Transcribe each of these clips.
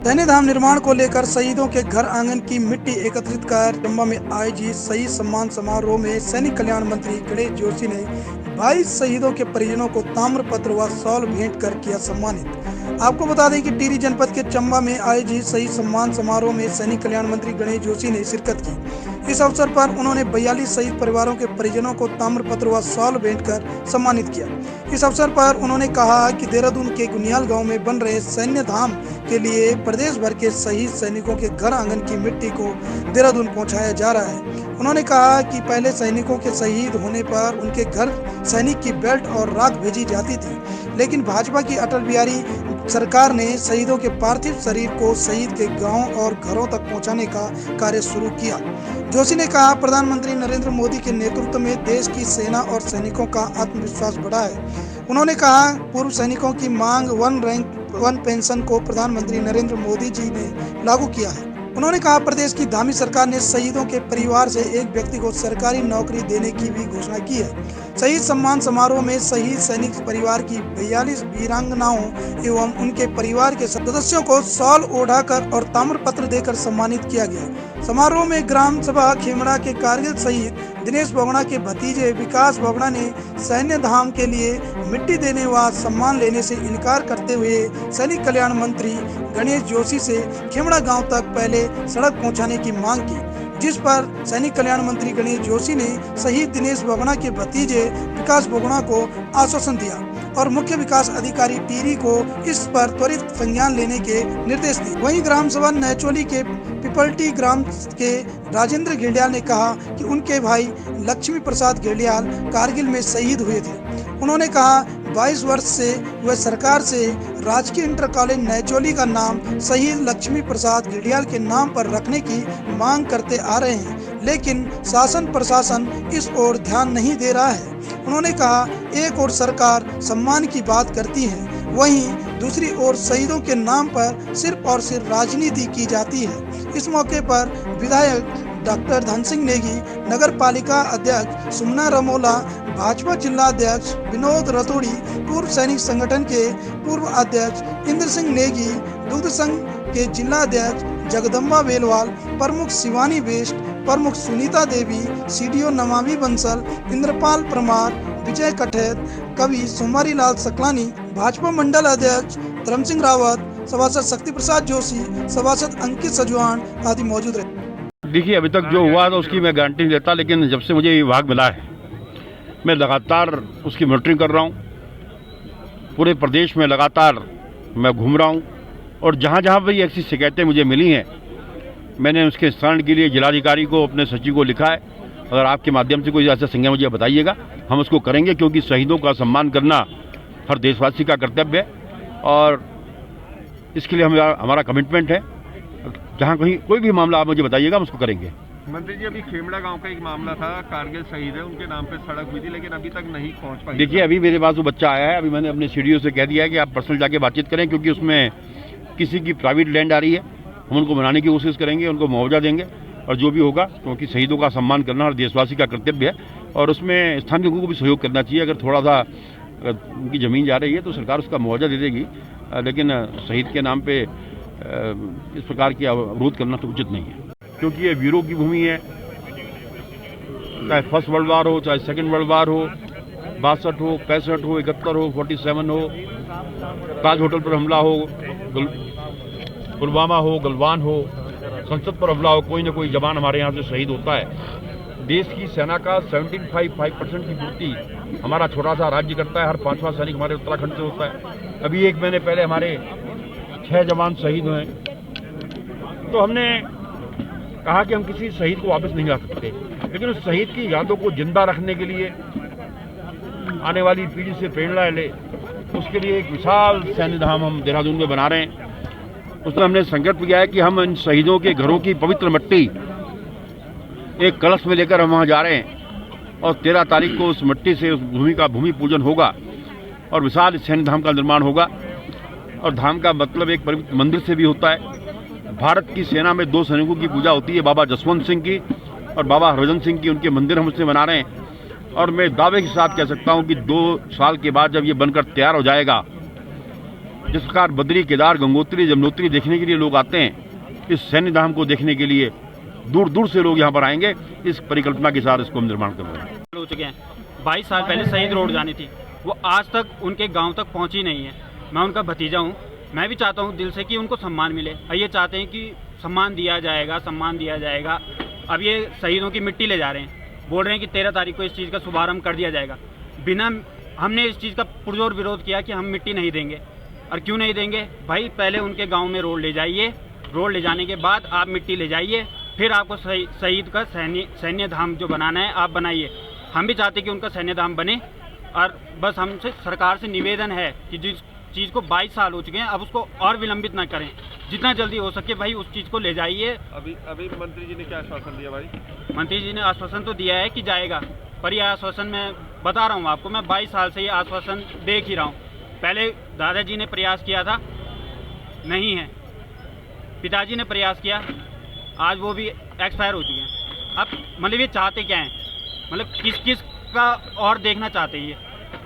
सैन्य धाम निर्माण को लेकर शहीदों के घर आंगन की मिट्टी एकत्रित कर चंबा में आयोजित शहीद सम्मान समारोह में सैनिक कल्याण मंत्री गणेश जोशी ने 22 शहीदों के परिजनों को ताम्र पत्र व शॉल भेंट कर किया सम्मानित। आपको बता दें कि टिहरी जनपद के चंबा में आयोजित शहीद सम्मान समारोह में सैनिक कल्याण मंत्री गणेश जोशी ने शिरकत की। इस अवसर पर उन्होंने 42 शहीद परिवारों के परिजनों को ताम्र पत्र व शॉल भेंट कर सम्मानित किया। इस अवसर पर उन्होंने कहा कि देहरादून के गुनियाल गांव में बन रहे सैन्य धाम के लिए प्रदेश भर के शहीद सैनिकों के घर आंगन की मिट्टी को देहरादून पहुंचाया जा रहा है। उन्होंने कहा कि पहले सैनिकों के शहीद होने पर उनके घर सैनिक की बेल्ट और राख भेजी जाती थी, लेकिन भाजपा की अटल बिहारी सरकार ने शहीदों के पार्थिव शरीर को शहीद के गांव और घरों तक पहुंचाने का कार्य शुरू किया। जोशी ने कहा, प्रधानमंत्री नरेंद्र मोदी के नेतृत्व में देश की सेना और सैनिकों का आत्मविश्वास बढ़ा है। उन्होंने कहा, पूर्व सैनिकों की मांग 1 रैंक 1 पेंशन को प्रधानमंत्री नरेंद्र मोदी जी ने लागू किया है। उन्होंने कहा, प्रदेश की धामी सरकार ने शहीदों के परिवार से एक व्यक्ति को सरकारी नौकरी देने की भी घोषणा की है। शहीद सम्मान समारोह में शहीद सैनिक परिवार की 42 वीरांगनाओं एवं उनके परिवार के सदस्यों को शॉल ओढ़ाकर और ताम्र पत्र देकर सम्मानित किया गया। समारोह में ग्राम सभा खेमड़ा के कारगिल शहीद दिनेश बोगड़ा के भतीजे विकास बोगड़ा ने सैन्य धाम के लिए मिट्टी देने व सम्मान लेने से इनकार करते हुए सैनिक कल्याण मंत्री गणेश जोशी से खेमड़ा गांव तक पहले सड़क पहुंचाने की मांग की, जिस पर सैनिक कल्याण मंत्री गणेश जोशी ने शहीद दिनेश बोगड़ा के भतीजे विकास बोगड़ा को आश्वासन दिया और मुख्य विकास अधिकारी टिहरी को इस पर त्वरित संज्ञान लेने के निर्देश दिए। वहीं ग्राम सभा नैचोली के पिपल्टी ग्राम के राजेंद्र घेड़ियाल ने कहा कि उनके भाई लक्ष्मी प्रसाद घेड़ियाल कारगिल में शहीद हुए थे। उन्होंने कहा, 22 वर्ष से वह सरकार से राजकीय इंटर कॉलेज नैचोली का नाम शहीद लक्ष्मी प्रसाद घेड़ियाल के नाम पर रखने की मांग करते आ रहे हैं, लेकिन शासन प्रशासन इस ओर ध्यान नहीं दे रहा है। उन्होंने कहा, एक ओर सरकार सम्मान की बात करती है, वहीं दूसरी ओर शहीदों के नाम पर सिर्फ और सिर्फ राजनीति की जाती है। इस मौके पर विधायक डॉक्टर धन सिंह नेगी, नगर पालिका अध्यक्ष सुमना रमोला, भाजपा जिला अध्यक्ष विनोद रतोड़ी, पूर्व सैनिक संगठन के पूर्व अध्यक्ष इंद्र सिंह नेगी, दुग्ध संघ के जिला अध्यक्ष जगदम्बा वेलवाल, प्रमुख शिवानी वेस्ट, प्रमुख सुनीता देवी, सीडीओ नमामि बंसल, इंद्रपाल परमार, विजय कठेत, कवि सोमारी लाल सकलानी, भाजपा मंडल अध्यक्ष धर्म सिंह रावत, सभासद शक्ति प्रसाद जोशी, सभासद अंकित सजवान आदि मौजूद रहे। देखिए, अभी तक जो हुआ था उसकी मैं गारंटी नहीं देता, लेकिन जब से मुझे ये विभाग मिला है मैं लगातार उसकी मॉनिटरिंग कर रहा हूँ। पूरे प्रदेश में लगातार मैं घूम रहा हूँ और जहाँ जहाँ भी ऐसी शिकायतें मुझे मिली हैं मैंने उसके निस्तारण के लिए जिलाधिकारी को, अपने सचिव को लिखा है। अगर आपके माध्यम से कोई ऐसा संज्ञान मुझे बताइएगा, हम उसको करेंगे, क्योंकि शहीदों का सम्मान करना हर देशवासी का कर्तव्य है और इसके लिए हमारा कमिटमेंट है। जहाँ कहीं कोई भी मामला आप मुझे बताइएगा, हम उसको करेंगे। मंत्री जी, अभी खेमड़ा गांव का एक मामला था, कारगिल शहीद है, उनके नाम पे सड़क हुई थी, लेकिन अभी तक नहीं पहुंच पाई। देखिए, अभी मेरे पास वो बच्चा आया है, अभी मैंने अपने सीडीओ से कह दिया है कि आप पर्सनल जाके बातचीत करें, क्योंकि उसमें किसी की प्राइवेट लैंड आ रही है। हम उनको बनाने की कोशिश करेंगे, उनको मुआवजा देंगे और जो भी होगा, क्योंकि शहीदों का सम्मान करना हर देशवासी का कर्तव्य है और उसमें स्थानीय लोगों को भी सहयोग करना चाहिए। अगर थोड़ा सा उनकी ज़मीन जा रही है तो सरकार उसका मुआवजा दे देगी, लेकिन शहीद के नाम पर इस प्रकार की अवरोध करना तो उचित नहीं है, क्योंकि ये वीरों की भूमि है। चाहे फर्स्ट वर्ल्ड वार हो, चाहे सेकंड वर्ल्ड वार हो, 62 हो, 65 हो, 71 हो, 47 हो, ताज होटल पर हमला हो, पुलवामा हो, गलवान हो, संसद पर हमला हो, कोई ना कोई जवान हमारे यहाँ से शहीद होता है। देश की सेना का 75% की पूर्ति हमारा छोटा सा राज्य करता है। हर 5वां सैनिक हमारे उत्तराखंड से होता है। अभी 1 महीने पहले हमारे 6 जवान शहीद हुए, तो हमने कहा कि हम किसी शहीद को वापस नहीं ला सकते, लेकिन उस शहीद की यादों को जिंदा रखने के लिए, आने वाली पीढ़ी से प्रेरणा ले, उसके लिए एक विशाल सैन्य धाम हम देहरादून में बना रहे हैं। उसमें हमने संकल्प किया है कि हम इन शहीदों के घरों की पवित्र मिट्टी एक कलश में लेकर हम वहाँ जा रहे हैं और 13 तारीख को उस मिट्टी से उस भूमि का भूमि पूजन होगा और विशाल सैन्य धाम का निर्माण होगा। और धाम का मतलब एक पवित्र मंदिर से भी होता है। भारत की सेना में 2 सैनिकों की पूजा होती है, बाबा जसवंत सिंह की और बाबा हरभजन सिंह की। उनके मंदिर हम उससे बना रहे हैं और मैं दावे के साथ कह सकता हूं कि 2 साल के बाद जब ये बनकर तैयार हो जाएगा जिस प्रकार बद्री, केदार, गंगोत्री, यमुनोत्री देखने के लिए लोग आते हैं, इस सैन्य धाम को देखने के लिए दूर दूर से लोग यहाँ पर आएंगे। इस परिकल्पना के साथ इसको हम निर्माण कर रहे हैं। हो चुके हैं। 22 साल पहले शहीद रोड जानी थी, वो आज तक उनके गांव तक पहुंची नहीं है। मैं उनका भतीजा हूं, मैं भी चाहता हूं दिल से कि उनको सम्मान मिले। और ये चाहते हैं कि सम्मान दिया जाएगा, सम्मान दिया जाएगा। अब ये शहीदों की मिट्टी ले जा रहे हैं, बोल रहे हैं कि 13 तारीख को इस चीज़ का शुभारंभ कर दिया जाएगा। बिना हमने इस चीज़ का पुरजोर विरोध किया कि हम मिट्टी नहीं देंगे। और क्यों नहीं देंगे भाई, पहले उनके गाँव में रोड ले जाइए, रोड ले जाने के बाद आप मिट्टी ले जाइए, फिर आपको शहीद का सैन्य धाम जो बनाना है आप बनाइए। हम भी चाहते हैं कि उनका सैन्य धाम बने। और बस हमसे सरकार से निवेदन है कि जिस चीज़ को 22 साल हो चुके हैं, अब उसको और विलंबित ना करें, जितना जल्दी हो सके भाई उस चीज़ को ले जाइए। अभी मंत्री जी ने क्या आश्वासन दिया भाई? मंत्री जी ने आश्वासन तो दिया है कि जाएगा, पर यह आश्वासन मैं बता रहा हूँ आपको, मैं 22 साल से ये आश्वासन देख ही रहा हूँ। पहले दादाजी ने प्रयास किया था, नहीं है, पिताजी ने प्रयास किया, आज वो भी एक्सपायर हो चुके हैं। अब मतलब ये चाहते क्या हैं, मतलब किस का और देखना चाहते हैं ये।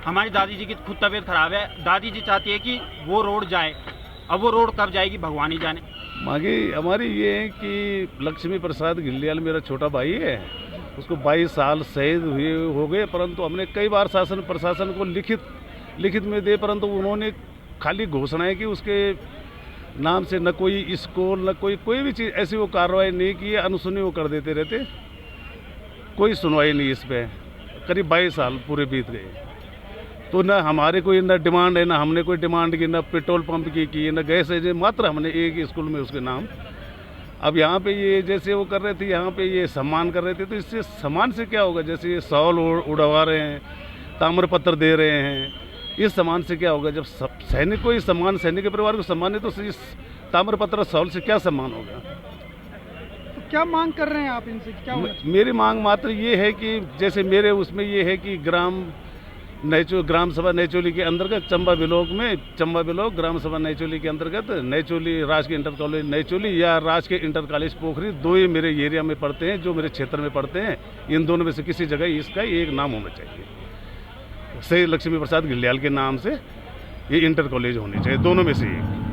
हमारी दादी जी की खुद तबीयत खराब है, दादी जी चाहती है कि वो रोड जाए। अब वो रोड कब जाएगी भगवान ही जाने। मांगे हमारी ये है कि लक्ष्मी प्रसाद घिल्डियाल मेरा छोटा भाई है, उसको 22 साल शहीद हुए हो गए, परंतु हमने कई बार शासन प्रशासन को लिखित में दे, परंतु उन्होंने खाली घोषणाएं की, उसके नाम से न कोई स्कूल न कोई भी चीज़ ऐसी वो कार्रवाई नहीं की है। अनसुनी वो कर देते रहते, कोई सुनवाई नहीं इस पर। करीब 22 साल पूरे बीत गए, तो न हमारे कोई न डिमांड है, न हमने कोई डिमांड की, न पेट्रोल पंप की न गैस है, मात्र हमने एक स्कूल में उसके नाम। अब यहाँ पे ये जैसे वो कर रहे थे, यहाँ पे ये सम्मान कर रहे थे, तो इससे सम्मान से क्या होगा? जैसे ये शॉल उड़वा रहे हैं, ताम्रपत्र दे रहे हैं, इस सम्मान से क्या होगा? जब सैनिक को ही सम्मान, सैनिक के परिवार को सम्मान है, तो इस ताम्रपत्र शॉल से क्या सम्मान होगा? तो क्या मांग कर रहे हैं आप इनसे, क्या होना चाहिए? मेरी मांग मात्र ये है कि जैसे मेरे उसमें ये है कि ग्राम सभा नैचोली के अंतर्गत चंबा ब्लॉक ग्राम सभा नैचोली के अंतर्गत नैचोली राजकीय इंटर कॉलेज नैचोली या राजकीय इंटर कॉलेज पोखरी, दो ही मेरे एरिया में पढ़ते हैं, जो मेरे क्षेत्र में पढ़ते हैं। इन दोनों में से किसी जगह इसका एक नाम होना चाहिए। शहीद लक्ष्मी प्रसाद घिल्डियाल के नाम से ये इंटर कॉलेज होने चाहिए, दोनों में से एक।